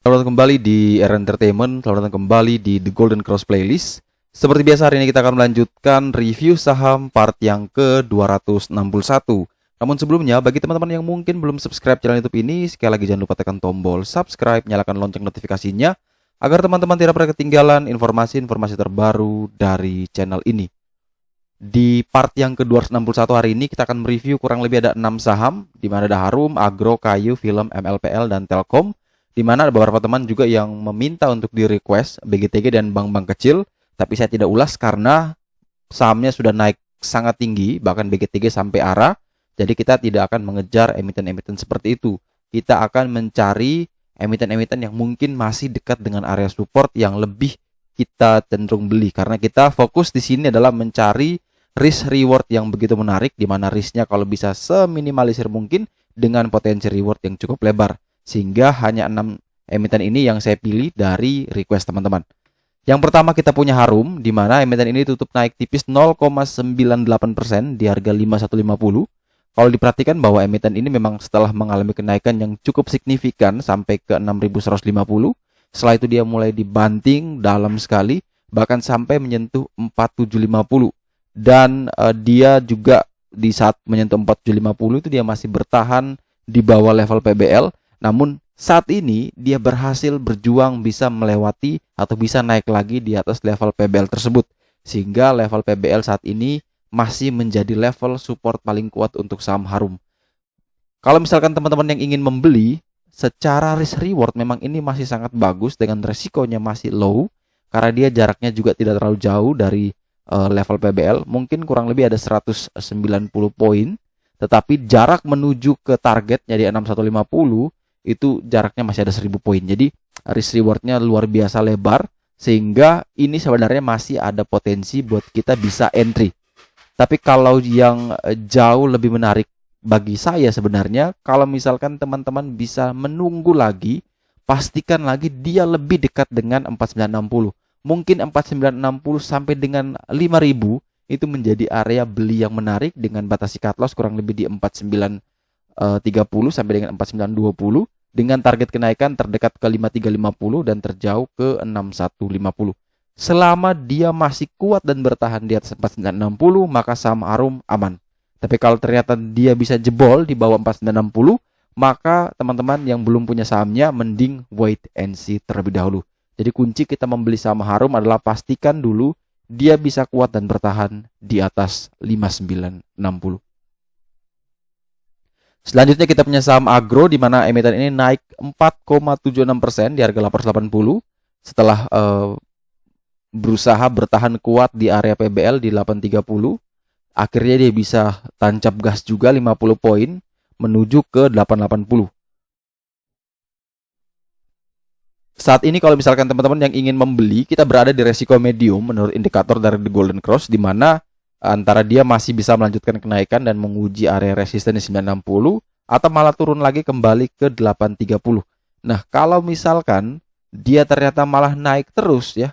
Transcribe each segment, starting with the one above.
Selamat datang kembali di Era Entertainment. Selamat datang kembali di The Golden Cross Playlist. Seperti biasa, hari ini kita akan melanjutkan review saham part yang ke-261. Namun sebelumnya, bagi teman-teman yang mungkin belum subscribe channel YouTube ini, sekali lagi jangan lupa tekan tombol subscribe, nyalakan lonceng notifikasinya, agar teman-teman tidak pernah ketinggalan informasi-informasi terbaru dari channel ini. Di part yang ke-261 hari ini kita akan mereview kurang lebih ada 6 saham, di mana ada Harum, Agro, Kayu, Film, MLPL, dan Telkom. Di mana ada beberapa teman juga yang meminta untuk di request BGTG dan bank-bank kecil, tapi saya tidak ulas karena sahamnya sudah naik sangat tinggi, bahkan BGTG sampai ARA. Jadi kita tidak akan mengejar emiten-emiten seperti itu. Kita akan mencari emiten-emiten yang mungkin masih dekat dengan area support yang lebih kita cenderung beli, karena kita fokus di sini adalah mencari risk reward yang begitu menarik, di mana risknya kalau bisa seminimalisir mungkin dengan potensi reward yang cukup lebar. Sehingga hanya 6 emiten ini yang saya pilih dari request teman-teman. Yang pertama kita punya Harum, di mana emiten ini tutup naik tipis 0,98% di harga 5150. Kalau diperhatikan bahwa emiten ini memang setelah mengalami kenaikan yang cukup signifikan sampai ke 6150, setelah itu dia mulai dibanting dalam sekali, bahkan sampai menyentuh 4750. Dan dia juga di saat menyentuh 4750 itu dia masih bertahan di bawah level PBL. Namun saat ini dia berhasil berjuang bisa melewati atau bisa naik lagi di atas level PBL tersebut. Sehingga level PBL saat ini masih menjadi level support paling kuat untuk saham Harum. Kalau misalkan teman-teman yang ingin membeli, secara risk reward memang ini masih sangat bagus dengan resikonya masih low. Karena dia jaraknya juga tidak terlalu jauh dari level PBL. Mungkin kurang lebih ada 190 poin. Tetapi jarak menuju ke targetnya di 6150 itu jaraknya masih ada 1000 poin. Jadi risk rewardnya luar biasa lebar, sehingga ini sebenarnya masih ada potensi buat kita bisa entry. Tapi kalau yang jauh lebih menarik bagi saya sebenarnya, kalau misalkan teman-teman bisa menunggu lagi, pastikan lagi dia lebih dekat dengan 4960. Mungkin 4960 sampai dengan 5000 itu menjadi area beli yang menarik dengan batasi cut loss kurang lebih di 4930 sampai dengan 4920, dengan target kenaikan terdekat ke 5350 dan terjauh ke 6150. Selama dia masih kuat dan bertahan di atas 4960, maka saham Harum aman. Tapi kalau ternyata dia bisa jebol di bawah 4960, maka teman-teman yang belum punya sahamnya mending wait and see terlebih dahulu. Jadi kunci kita membeli saham Harum adalah pastikan dulu dia bisa kuat dan bertahan di atas 5960. Selanjutnya kita punya saham Agro, di mana emiten ini naik 4,76% di harga 880 setelah berusaha bertahan kuat di area PBL di 830. Akhirnya dia bisa tancap gas juga 50 poin menuju ke 880. Saat ini kalau misalkan teman-teman yang ingin membeli, kita berada di resiko medium menurut indikator dari The Golden Cross, di mana antara dia masih bisa melanjutkan kenaikan dan menguji area resisten di 960 atau malah turun lagi kembali ke 830. Nah, kalau misalkan dia ternyata malah naik terus ya,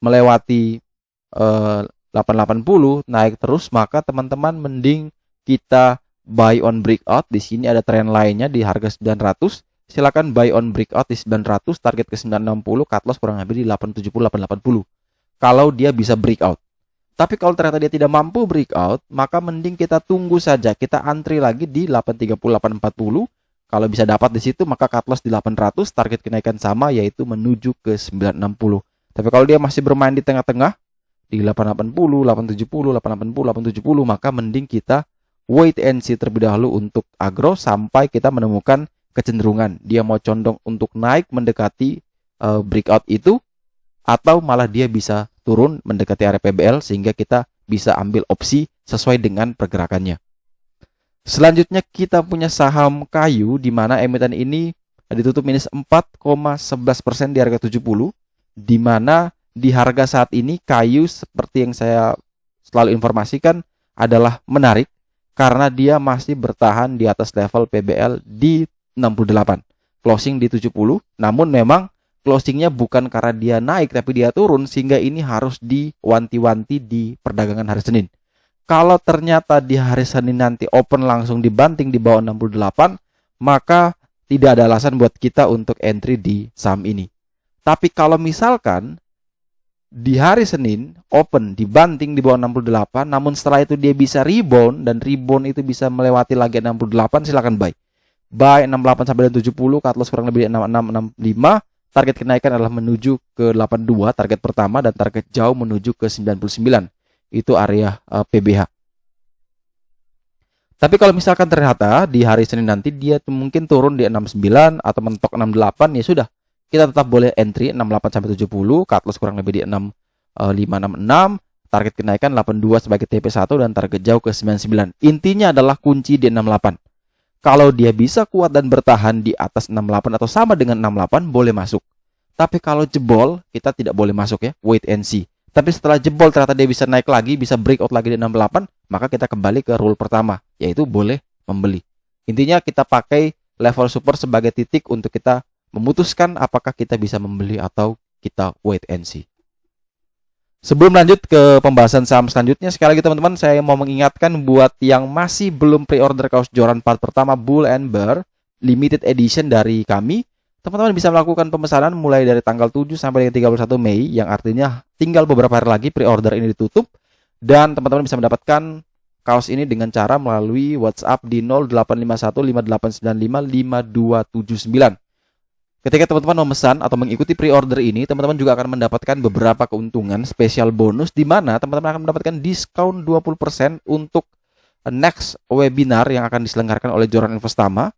melewati 880, naik terus, maka teman-teman mending kita buy on breakout. Di sini ada tren lainnya di harga 900. Silakan buy on breakout di 900, target ke 960, cut loss kurang lebih di 870 880. Kalau dia bisa breakout. Tapi kalau ternyata dia tidak mampu breakout, maka mending kita tunggu saja. Kita antri lagi di 830 840. Kalau bisa dapat di situ, maka cut loss di 800, target kenaikan sama yaitu menuju ke 960. Tapi kalau dia masih bermain di tengah-tengah di 880, 870, 880, 870, maka mending kita wait and see terlebih dahulu untuk Agro sampai kita menemukan kecenderungan dia mau condong untuk naik mendekati breakout itu, atau malah dia bisa turun mendekati area PBL sehingga kita bisa ambil opsi sesuai dengan pergerakannya. Selanjutnya kita punya saham Kayu, di mana emiten ini ditutup minus 4,11% di harga 70, di mana di harga saat ini Kayu seperti yang saya selalu informasikan adalah menarik karena dia masih bertahan di atas level PBL di 68, closing di 70. Namun memang closingnya bukan karena dia naik tapi dia turun, sehingga ini harus diwanti-wanti di perdagangan hari Senin. Kalau ternyata di hari Senin nanti open langsung dibanting di bawah 68, maka tidak ada alasan buat kita untuk entry di saham ini. Tapi kalau misalkan di hari Senin open dibanting di bawah 68, namun setelah itu dia bisa rebound dan rebound itu bisa melewati lagi 68, silakan buy. Buy 68 sampai 70, cut loss kurang lebih 6665. Target kenaikan adalah menuju ke 82, target pertama, dan target jauh menuju ke 99. Itu area PBH. Tapi kalau misalkan ternyata di hari Senin nanti dia mungkin turun di 69 atau mentok 68, ya sudah. Kita tetap boleh entry 68 sampai 70, cut loss kurang lebih di 6566, target kenaikan 82 sebagai TP1 dan target jauh ke 99. Intinya adalah kunci di 68. Kalau dia bisa kuat dan bertahan di atas 68 atau sama dengan 68, boleh masuk. Tapi kalau jebol, kita tidak boleh masuk ya, wait and see. Tapi setelah jebol ternyata dia bisa naik lagi, bisa breakout lagi di 68, maka kita kembali ke rule pertama, yaitu boleh membeli. Intinya kita pakai level support sebagai titik untuk kita memutuskan apakah kita bisa membeli atau kita wait and see. Sebelum lanjut ke pembahasan saham selanjutnya, sekali lagi teman-teman, saya mau mengingatkan buat yang masih belum pre-order kaos Joran part pertama Bull and Bear limited edition dari kami, teman-teman bisa melakukan pemesanan mulai dari tanggal 7 sampai dengan 31 Mei, yang artinya tinggal beberapa hari lagi pre-order ini ditutup, dan teman-teman bisa mendapatkan kaos ini dengan cara melalui WhatsApp di 085158955279. Ketika teman-teman memesan atau mengikuti pre-order ini, teman-teman juga akan mendapatkan beberapa keuntungan spesial bonus, di mana teman-teman akan mendapatkan diskon 20% untuk next webinar yang akan diselenggarakan oleh Joran Investama.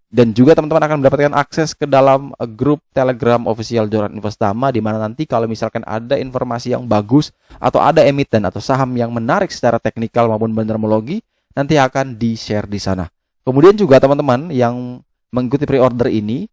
Dan juga teman-teman akan mendapatkan akses ke dalam grup Telegram official Joran Investama, di mana nanti kalau misalkan ada informasi yang bagus atau ada emiten atau saham yang menarik secara teknikal maupun bendermologi, nanti akan di-share di sana. Kemudian juga teman-teman yang mengikuti pre-order ini,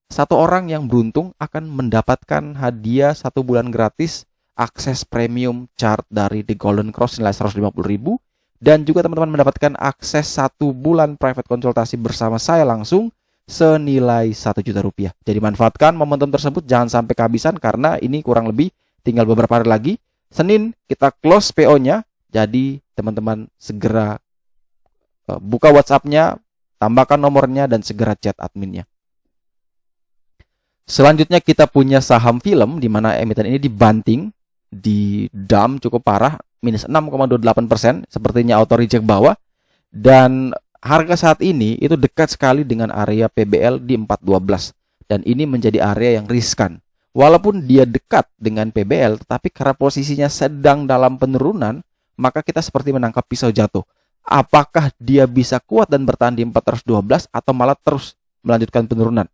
satu orang yang beruntung akan mendapatkan hadiah 1 bulan gratis akses premium chart dari The Golden Cross nilai 150.000, dan juga teman-teman mendapatkan akses 1 bulan private konsultasi bersama saya langsung senilai 1 juta rupiah. Jadi manfaatkan momentum tersebut, jangan sampai kehabisan, karena ini kurang lebih tinggal beberapa hari lagi. Senin kita close PO-nya, jadi teman-teman segera buka WhatsApp-nya, tambahkan nomornya, dan segera chat adminnya. Selanjutnya kita punya saham film, di mana emiten ini dibanting, di dump cukup parah, minus 6,28%, sepertinya auto reject bawah, dan harga saat ini itu dekat sekali dengan area PBL di 412, dan ini menjadi area yang riskan. Walaupun dia dekat dengan PBL, tetapi karena posisinya sedang dalam penurunan, maka kita seperti menangkap pisau jatuh. Apakah dia bisa kuat dan bertahan di 412 atau malah terus melanjutkan penurunan?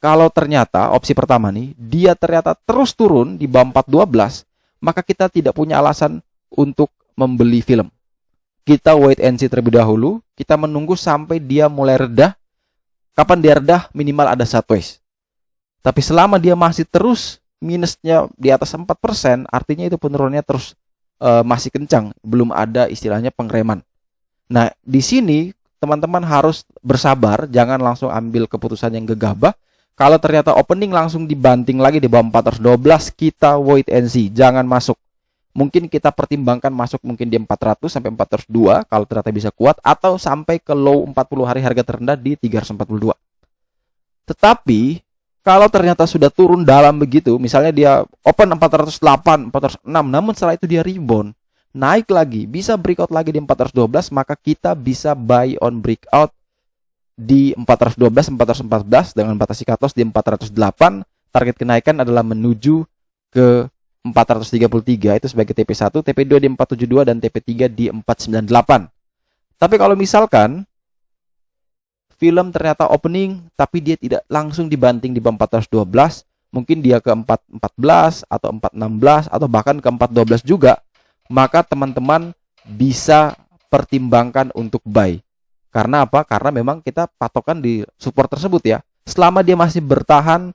Kalau ternyata opsi pertama nih, dia ternyata terus turun di bawah 412, maka kita tidak punya alasan untuk membeli film. Kita wait and see terlebih dahulu, kita menunggu sampai dia mulai redah. Kapan dia redah? Minimal ada sideways. Tapi selama dia masih terus minusnya di atas 4%, artinya itu penurunannya terus masih kencang, belum ada istilahnya pengereman. Nah, di sini teman-teman harus bersabar, jangan langsung ambil keputusan yang gegabah. Kalau ternyata opening langsung dibanting lagi di bawah 412, kita wait and see, jangan masuk. Mungkin kita pertimbangkan masuk mungkin di 400 sampai 402 kalau ternyata bisa kuat, atau sampai ke low 40 hari harga terendah di 342. Tetapi kalau ternyata sudah turun dalam begitu, misalnya dia open 408, 406, namun setelah itu dia rebound, naik lagi, bisa breakout lagi di 412, maka kita bisa buy on breakout di 412, 414 dengan batasi cut loss di 408. Target kenaikan adalah menuju ke 433, itu sebagai TP1, TP2 di 472 dan TP3 di 498. Tapi kalau misalkan film ternyata opening tapi dia tidak langsung dibanting di 412, mungkin dia ke 414 atau 416 atau bahkan ke 412 juga, maka teman-teman bisa pertimbangkan untuk buy. Karena apa? Karena memang kita patokan di support tersebut ya. Selama dia masih bertahan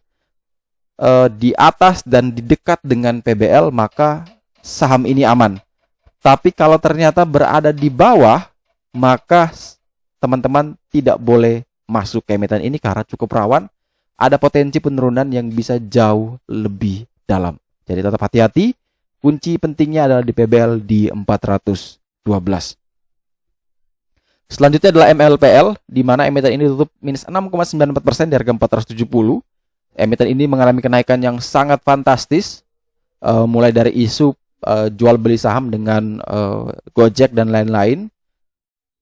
di atas dan di dekat dengan PBL, maka saham ini aman. Tapi kalau ternyata berada di bawah, maka teman-teman tidak boleh masuk ke emiten ini karena cukup rawan. Ada potensi penurunan yang bisa jauh lebih dalam. Jadi tetap hati-hati. Kunci pentingnya adalah di PBL di 412. Selanjutnya adalah MLPL, di mana emiten ini tutup minus 6,94% di harga 470. Emiten ini mengalami kenaikan yang sangat fantastis, mulai dari isu jual beli saham dengan Gojek dan lain-lain.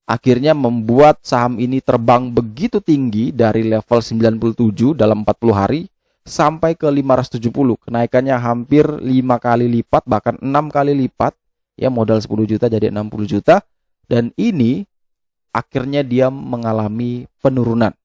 Akhirnya membuat saham ini terbang begitu tinggi dari level 97 dalam 40 hari sampai ke 570. Kenaikannya hampir 5 kali lipat, bahkan 6 kali lipat. Ya, modal 10 juta jadi 60 juta. Dan ini akhirnya dia mengalami penurunan.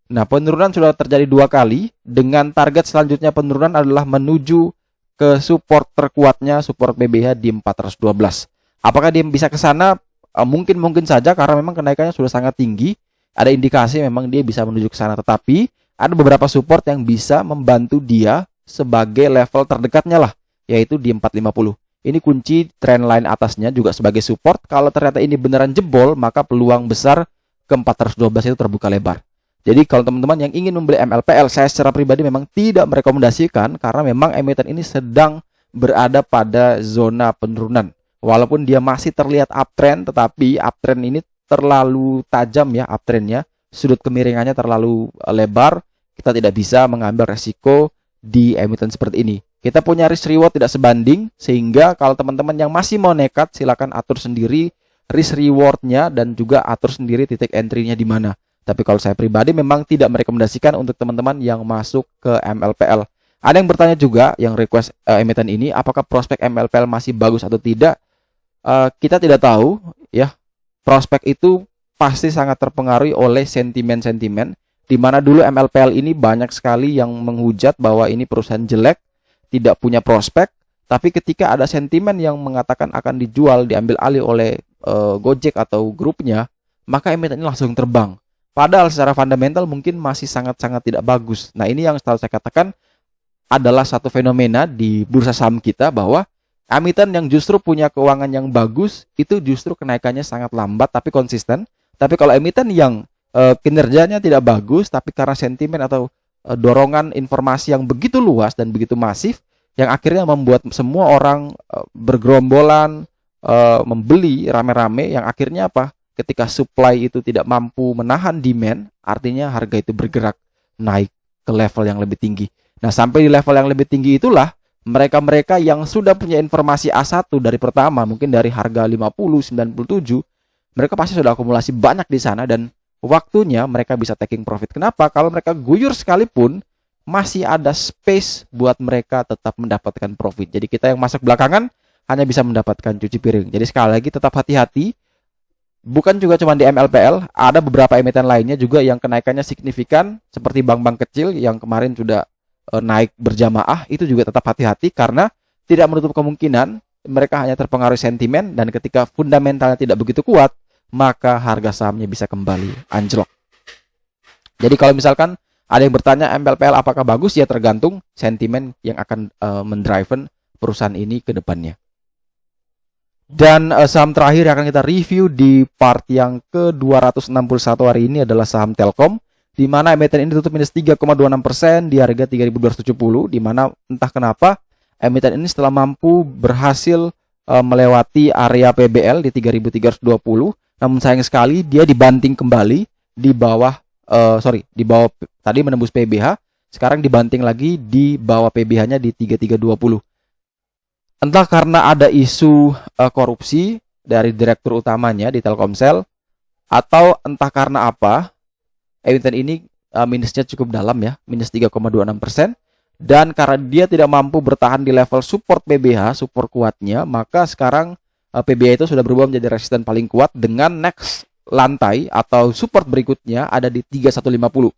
Nah, penurunan sudah terjadi 2 kali, dengan target selanjutnya penurunan adalah menuju ke support terkuatnya, support PBH di 412. Apakah dia bisa ke sana? Mungkin saja, karena memang kenaikannya sudah sangat tinggi. Ada indikasi memang dia bisa menuju ke sana, tetapi ada beberapa support yang bisa membantu dia sebagai level terdekatnya lah, yaitu di 450. Ini kunci trendline atasnya juga sebagai support. Kalau ternyata ini beneran jebol, maka peluang besar ke 412 itu terbuka lebar. Jadi kalau teman-teman yang ingin membeli MLPL, saya secara pribadi memang tidak merekomendasikan, karena memang emiten ini sedang berada pada zona penurunan. Walaupun dia masih terlihat uptrend, tetapi uptrend ini terlalu tajam ya uptrendnya, sudut kemiringannya terlalu lebar. Kita tidak bisa mengambil resiko di emiten seperti ini. Kita punya risk reward tidak sebanding, sehingga kalau teman-teman yang masih mau nekat, silakan atur sendiri risk rewardnya dan juga atur sendiri titik entry-nya di mana. Tapi kalau saya pribadi memang tidak merekomendasikan untuk teman-teman yang masuk ke MLPL. Ada yang bertanya juga, yang request emiten ini, apakah prospek MLPL masih bagus atau tidak? Kita tidak tahu ya. Prospek itu pasti sangat terpengaruhi oleh sentimen-sentimen, di mana dulu MLPL ini banyak sekali yang menghujat bahwa ini perusahaan jelek, tidak punya prospek. Tapi ketika ada sentimen yang mengatakan akan dijual, diambil alih oleh Gojek atau grupnya, maka emiten ini langsung terbang. Padahal secara fundamental mungkin masih sangat-sangat tidak bagus. Nah, ini yang selalu saya katakan adalah satu fenomena di bursa saham kita, bahwa emiten yang justru punya keuangan yang bagus itu justru kenaikannya sangat lambat tapi konsisten. Tapi kalau emiten yang kinerjanya tidak bagus, tapi karena sentimen atau dorongan informasi yang begitu luas dan begitu masif, yang akhirnya membuat semua orang bergerombolan membeli rame-rame, yang akhirnya apa? Ketika supply itu tidak mampu menahan demand, artinya harga itu bergerak naik ke level yang lebih tinggi. Nah, sampai di level yang lebih tinggi itulah mereka-mereka yang sudah punya informasi A1 dari pertama, mungkin dari harga 50, 97, mereka pasti sudah akumulasi banyak di sana, dan waktunya mereka bisa taking profit. Kenapa? Kalau mereka guyur sekalipun, masih ada space buat mereka tetap mendapatkan profit. Jadi kita yang masuk belakangan hanya bisa mendapatkan cuci piring. Jadi sekali lagi tetap hati-hati. Bukan juga cuma di MLPL, ada beberapa emiten lainnya juga yang kenaikannya signifikan, seperti bank-bank kecil yang kemarin sudah naik berjamaah. Itu juga tetap hati-hati, karena tidak menutup kemungkinan mereka hanya terpengaruh sentimen, dan ketika fundamentalnya tidak begitu kuat, maka harga sahamnya bisa kembali anjlok. Jadi kalau misalkan ada yang bertanya MLPL apakah bagus, ya tergantung sentimen yang akan mendriven perusahaan ini ke depannya. Dan saham terakhir yang akan kita review di part yang ke-261 hari ini adalah saham Telkom, di mana emiten ini tutup minus 3,26% di harga 3.270, di mana entah kenapa emiten ini setelah mampu berhasil melewati area PBL di 3.320, namun sayang sekali dia dibanting kembali di bawah di bawah tadi menembus PBH, sekarang dibanting lagi di bawah PBH-nya di 3.320. Entah karena ada isu korupsi dari direktur utamanya di Telkomsel, atau entah karena apa, emiten ini minusnya cukup dalam ya, minus 3,26%. Dan karena dia tidak mampu bertahan di level support PBH, support kuatnya, maka sekarang PBH itu sudah berubah menjadi resisten paling kuat, dengan next lantai atau support berikutnya ada di 3150.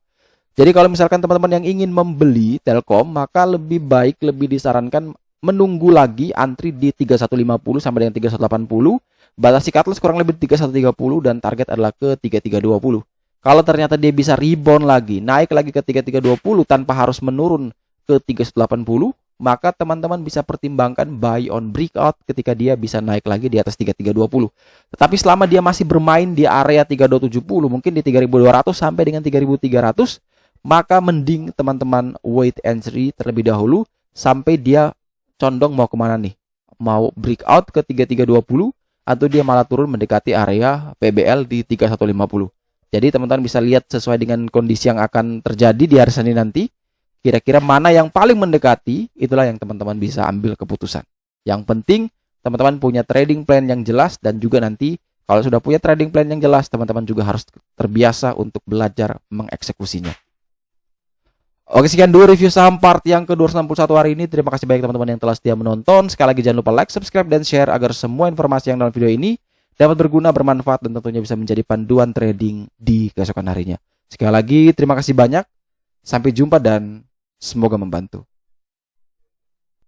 Jadi kalau misalkan teman-teman yang ingin membeli Telkom, maka lebih baik, lebih disarankan menunggu lagi antri di 3150 sampai dengan 3180. Batas cut loss kurang lebih 3130 dan target adalah ke 3320. Kalau ternyata dia bisa rebound lagi, naik lagi ke 3320 tanpa harus menurun ke 3180, maka teman-teman bisa pertimbangkan buy on breakout ketika dia bisa naik lagi di atas 3320. Tetapi selama dia masih bermain di area 3270, mungkin di 3200 sampai dengan 3300, maka mending teman-teman wait and see terlebih dahulu sampai dia condong mau kemana nih. Mau breakout ke 3320 atau dia malah turun mendekati area PBL di 3150. Jadi teman-teman bisa lihat sesuai dengan kondisi yang akan terjadi di hari Senin nanti, kira-kira mana yang paling mendekati, itulah yang teman-teman bisa ambil keputusan. Yang penting teman-teman punya trading plan yang jelas, dan juga nanti kalau sudah punya trading plan yang jelas, teman-teman juga harus terbiasa untuk belajar mengeksekusinya. Oke, sekian dulu review saham part yang ke-261 hari ini. Terima kasih banyak teman-teman yang telah setia menonton. Sekali lagi jangan lupa like, subscribe, dan share agar semua informasi yang dalam video ini dapat berguna, bermanfaat, dan tentunya bisa menjadi panduan trading di keesokan harinya. Sekali lagi terima kasih banyak. Sampai jumpa dan semoga membantu.